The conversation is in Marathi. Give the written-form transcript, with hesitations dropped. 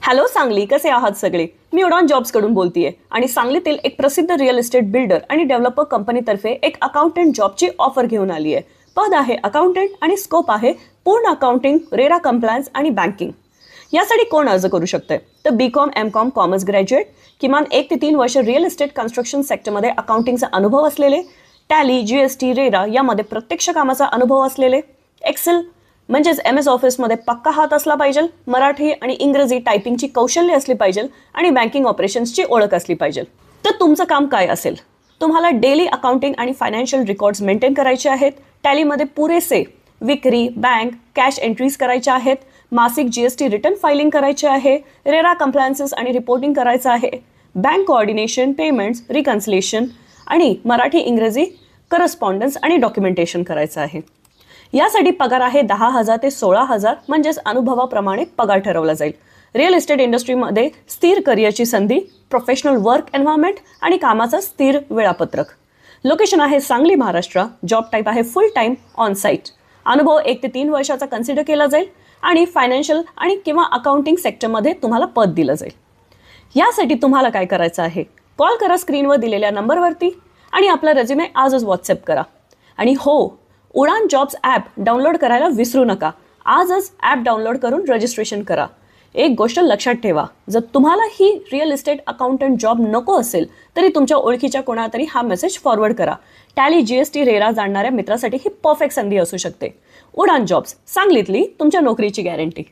हॅलो सांगली, कसे आहात सगळे? मी उडान जॉब्स कडून बोलतेय आणि सांगलीतील एक प्रसिद्ध रिअल इस्टेट बिल्डर आणि डेव्हलपर कंपनीतर्फे एक अकाउंटंट जॉबची ऑफर घेऊन आली आहे. पद आहे अकाउंटंट आणि स्कोप आहे पूर्ण अकाउंटिंग, रेरा कंप्लायन्स आणि बँकिंग. यासाठी कोण अर्ज करू शकते? तर बीकॉम, एमकॉम, कॉमर्स ग्रॅज्युएट, किमान 1 ते 3 वर्ष रिअल इस्टेट कन्स्ट्रक्शन सेक्टरमध्ये अकाउंटिंगचा अनुभव असलेले, टॅली, जीएसटी, रेरा यामध्ये प्रत्यक्ष कामाचा अनुभव असलेले, एक्सेल म्हणजेच MS ऑफिसमध्ये पक्का हात असला पाहिजे, मराठी आणि इंग्रजी टायपिंगची कौशल्य असली पाहिजे आणि बँकिंग ऑपरेशन्सची ओळख असली पाहिजे. तर तुमचं काम काय असेल? तुम्हाला डेली अकाउंटिंग आणि फायनान्शियल रेकॉर्ड्स मेंटेन करायचे आहेत. टॅलीमध्ये पुरेसे विक्री, बँक, कॅश एंट्रीज करायच्या आहेत. मासिक जीएसटी रिटर्न फायलिंग करायचे आहे. रेरा कंप्लायन्सेस आणि रिपोर्टिंग करायचं आहे. बँक कोऑर्डिनेशन, पेमेंट्स, रिकन्सिलेशन आणि मराठी इंग्रजी करस्पॉन्डन्स आणि डॉक्युमेंटेशन करायचं आहे. यासाठी पगार आहे 10,000 ते 16,000, म्हणजेच अनुभवाप्रमाणे पगार ठरवला जाईल. रिअल इस्टेट इंडस्ट्रीमध्ये स्थिर करिअरची संधी, प्रोफेशनल वर्क एन्व्हायरमेंट आणि कामाचं स्थिर वेळापत्रक. लोकेशन आहे सांगली, महाराष्ट्र. जॉब टाईप आहे फुल टाईम ऑन साईट. अनुभव 1 ते 3 वर्षाचा कन्सिडर केला जाईल आणि फायनान्शियल आणि किंवा अकाउंटिंग सेक्टरमध्ये तुम्हाला पद दिलं जाईल. यासाठी तुम्हाला काय करायचं आहे? कॉल करा स्क्रीनवर दिलेल्या नंबरवरती आणि आपला रेझ्युमे आजच व्हॉट्सअप करा. आणि हो, उडान जॉब्स ॲप डाउनलोड करायला विसरू नका. आजच ॲप डाउनलोड करून रजिस्ट्रेशन करा. एक गोष्ट लक्षात ठेवा, जर तुम्हाला ही रिअल इस्टेट अकाउंटंट जॉब नको असेल तरी तुमच्या ओळखीच्या कोणातरी हा मेसेज फॉरवर्ड करा. टॅली, जीएसटी, रेरा जाणणाऱ्या मित्रासाठी ही परफेक्ट संधी असू शकते. उडान जॉब्स, सांगलीतली तुमच्या नोकरीची गॅरंटी.